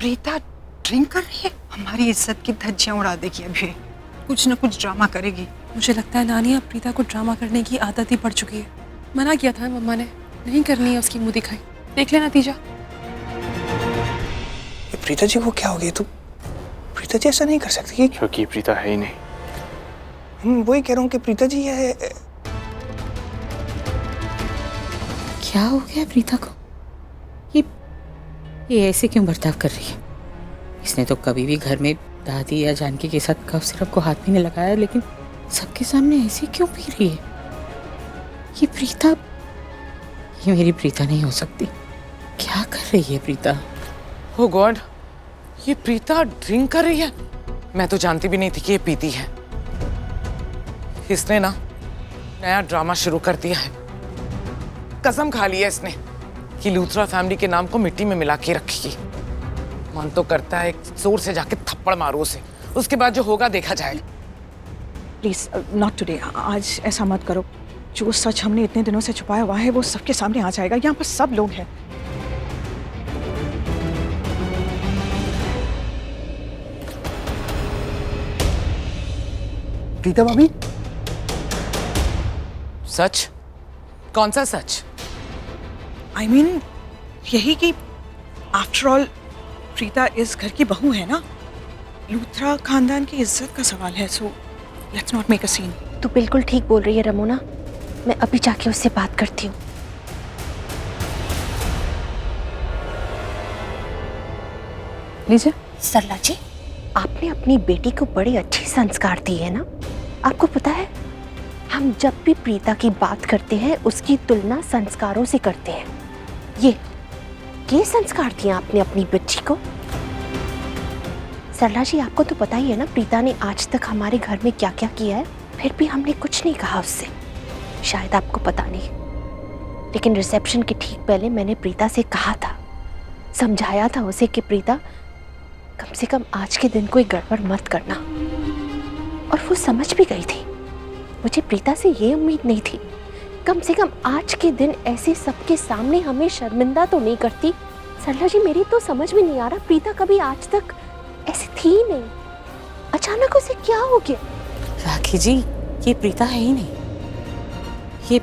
Preeta drink कर रही है? हमारी इज्जत की धज्जियां उड़ा देगी अभी। कुछ न कुछ ड्रामा करेगी। मुझे लगता है नानी अब प्रीता को ड्रामा करने की आदत ही पड़ चुकी है। मना किया था मम्मा ने, नहीं करनी है उसकी मुंह दिखाई। देख ले नतीजा। ये प्रीता जी को क्या हो गया? तू प्रीता जी ऐसा नहीं कर सकती। क्योंकि प्रीता है ही नहीं। वही कह रहा हूँ कि प्रीता जी है। क्या हो गया प्रीता को? ये ऐसे क्यों बर्ताव कर रही है? इसने तो कभी भी घर में दादी या जानकी के साथ कफ सिरप को हाथ भी नहीं लगाया, लेकिन सबके सामने ऐसे क्यों पी रही है? ये प्रीता, ये मेरी प्रीता नहीं हो सकती। क्या कर रही है प्रीता? ओह गॉड, ये प्रीता ड्रिंक कर रही है। मैं तो जानती भी नहीं थी कि ये पीती है। इसने ना नया ड्रामा शुरू कर दिया है। कसम खा ली है इसने कि लूथरा फैमिली के नाम को मिट्टी में मिला के रखेगी। मन तो करता है जोर से जाके थप्पड़ मारो उसे, उसके बाद जो होगा देखा जाएगा। Please not today. आज ऐसा मत करो। जो सच हमने इतने दिनों से छुपाया हुआ है वो सबके सामने आ जाएगा। यहाँ पर सब लोग हैं। प्रीता भाभी, सच? कौन सा सच? I mean, यही कि आफ्टर ऑल प्रीता इस घर की बहू है ना। लूथरा खानदान की इज्जत का सवाल है। So let's not make a scene. तू बिल्कुल ठीक बोल रही है रमोना। मैं अभी जाके उससे बात करती हूँ। लीजिए। सरला जी, आपने अपनी बेटी को बड़े अच्छे संस्कार दिए हैं ना। आपको पता है, हम जब भी प्रीता की बात करते हैं उसकी तुलना संस्कारों से करते हैं। ये संस्कार दिए आपने अपनी बच्ची को। सरला जी, आपको तो पता ही है ना प्रीता ने आज तक हमारे घर में क्या क्या किया है। फिर भी हमने कुछ नहीं कहा उससे। शायद आपको पता नहीं, लेकिन रिसेप्शन के ठीक पहले मैंने प्रीता से कहा था, समझाया था उसे कि प्रीता, कम से कम आज के दिन कोई गड़बड़ मत करना। और वो समझ भी गई थी। मुझे प्रीता से ये उम्मीद नहीं थी। कम से कम आज के दिन ऐसे सबके सामने हमें शर्मिंदा तो नहीं करती। सरला जी, मेरी तो समझ में नहीं आ रहा, प्रीता कभी आज तक ऐसी थी ही नहीं। अचानक उसे क्या हो गया? राखी जी, ये प्रीता है ही नहीं। ये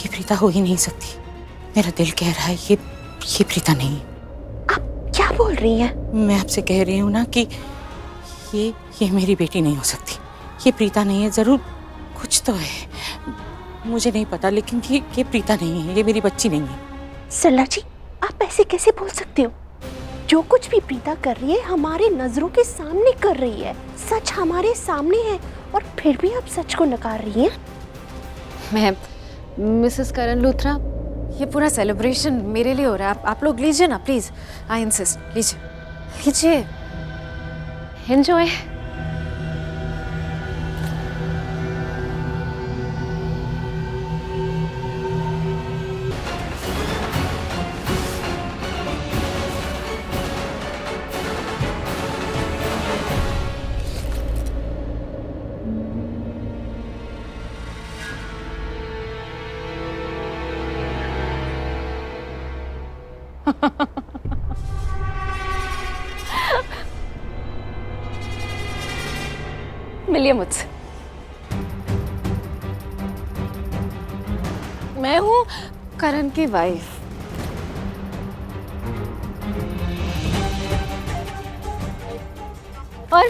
प्रीता हो ही नहीं सकती। मेरा दिल कह रहा है ये प्रीता नहीं। आप क्या बोल रही हैं? मैं आपसे कह रही हूँ ना कि ये मेरी बेटी नहीं हो सकती। ये प्रीता नहीं है। जरूर कुछ तो है, मुझे नहीं पता, लेकिन ये प्रीता नहीं है। ये मेरी बच्ची नहीं है। सरला जी, आप ऐसे कैसे बोल सकते हो? जो कुछ भी प्रीता कर रही है हमारे नजरों के सामने कर रही है। सच हमारे सामने है और फिर भी आप सच को नकार रही हैं। मैं मिसेस करण लूथरा, ये पूरा सेलिब्रेशन मेरे लिए हो रहा है। आप लोग लीजिए ना प्लीज। आई इंसिस्ट, लीजिए, एंजॉय। मिलिए मुझसे। मैं हूँ करण की वाइफ। और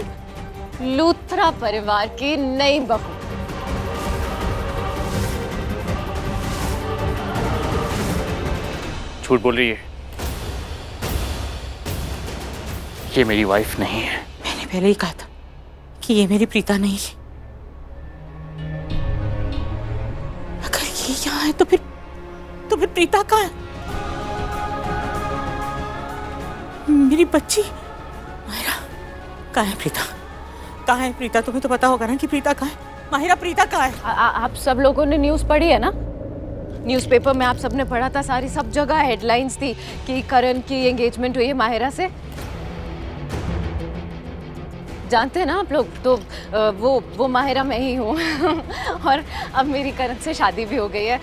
लूथरा परिवार की नई बहू। झूठ बोल रही है। ये मेरी वाइफ नहीं है। मैंने पहले ही कहा था कि ये मेरी प्रीता नहीं है। अगर ये यहाँ है तो फिर प्रीता कहाँ है? मेरी बच्ची माहिरा कहाँ है? प्रीता कहाँ है? प्रीता, तुम्हें तो पता होगा ना कि प्रीता कहाँ है। माहिरा, प्रीता कहाँ है? आप सब लोगों ने न्यूज़ पढ़ी है ना? न्यूज़पेपर में आप सबने पढ़ा था, सारी सब जगह हेडलाइंस थी कि करण की एंगेजमेंट हुई है माहिरा से। जानते हैं ना आप लोग? तो वो माहिरा मैं ही हूँ। और अब मेरी करण से शादी भी हो गई है।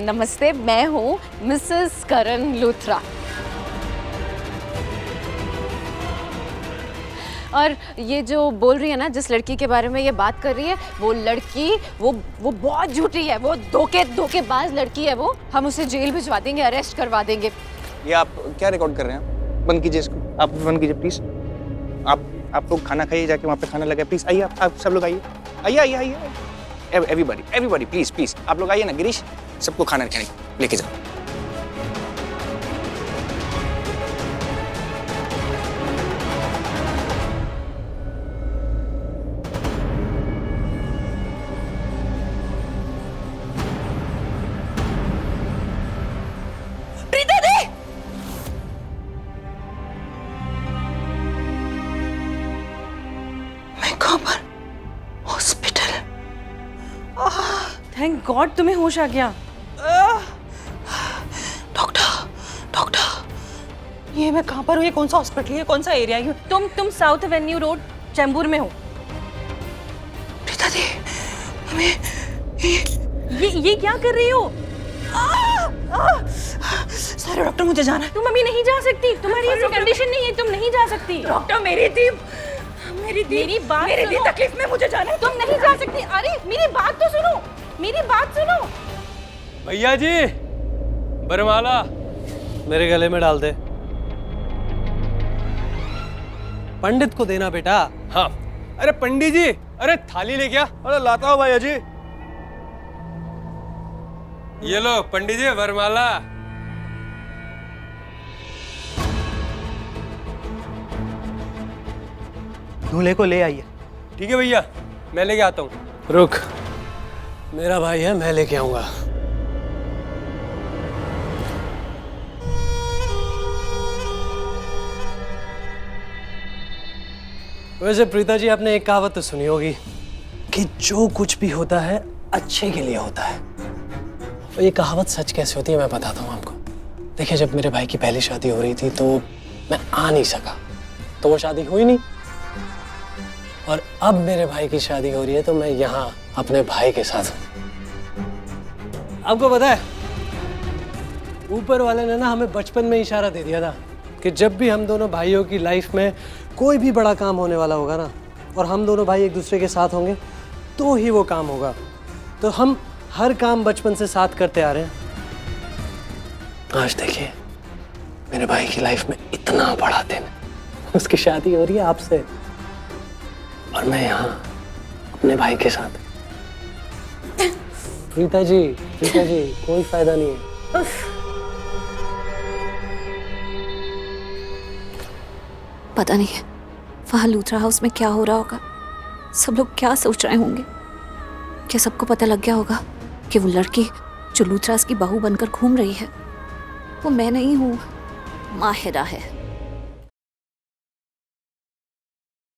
नमस्ते, मैं हूँ मिसेस करण लूथरा। और ये जो बोल रही है ना, जिस लड़की के बारे में ये बात कर रही है, वो लड़की वो बहुत झूठी है, वो धोखेबाज लड़की है वो। हम उसे जेल भिजवा देंगे, अरेस्ट करवा देंगे। ये आप क्या रिकॉर्ड कर रहे हैं? बंद कीजिए इसको, आप बंद कीजिए प्लीज। आप लोग खाना खाइए, जाके वहाँ पे खाना लगे। प्लीज आइए, आप सब लोग आइए, आइए। एवरीबॉडी प्लीज आप लोग आइए ना। गिरीश, सबको खाना खाने लेके जाओ। थैंक गॉड तुम्हें होश आ गया। डॉक्टर, ये मैं कहाँ पर हूँ? ये कौन सा हॉस्पिटल है? कौन सा एरिया है? तुम साउथ एवेन्यू रोड चैम्बूर में हो। प्रीता दी, हमें ये क्या कर रही हो? सारे डॉक्टर, मुझे जाना है। तुम अभी नहीं जा सकती, तुम्हारी ऐसी कंडीशन नहीं है, तुम नहीं जा सकती। डॉक्टर, मेरी दी तकलीफ में, मुझे जाना है। तुम नहीं जा सकती। अरे मेरी बात तो सुनो, मेरी बात सुनो। भैया जी, बरमाला मेरे गले में डाल दे। पंडित को देना बेटा। हाँ। अरे पंडित जी, अरे थाली ले क्या? अरे लाता हूँ भैया जी। ये लो पंडित जी, वरमाला। दूल्हे को ले आइए। ठीक है भैया, मैं लेके आता हूँ। रुक, मेरा भाई है, मैं लेके आऊंगा। वैसे प्रीता जी, आपने एक कहावत तो सुनी होगी कि जो कुछ भी होता है अच्छे के लिए होता है। और ये कहावत सच कैसे होती है मैं बताता हूँ आपको। देखिए, जब मेरे भाई की पहली शादी हो रही थी तो मैं आ नहीं सका, तो वो शादी हुई नहीं। और अब मेरे भाई की शादी हो रही है तो मैं यहाँ अपने भाई के साथ हूँ। आपको पता है, ऊपर वाले ने ना हमें बचपन में इशारा दे दिया था कि जब भी हम दोनों भाइयों की लाइफ में कोई भी बड़ा काम होने वाला होगा ना, और हम दोनों भाई एक दूसरे के साथ होंगे, तो ही वो काम होगा। तो हम हर काम बचपन से साथ करते आ रहे हैं। आज देखिए, मेरे भाई की लाइफ में इतना बड़ा दिन, उसकी शादी हो रही है आपसे, और मैं यहाँ अपने भाई के साथ। प्रीता जी, कोई फायदा नहीं है। पता नहीं है वहाँ लूथरा हाउस में क्या हो रहा होगा, सब लोग क्या सोच रहे होंगे। क्या सबको पता लग गया होगा कि वो लड़की जो लूथरास की बहू बनकर घूम रही है वो मैं नहीं हूँ, माहिरा है।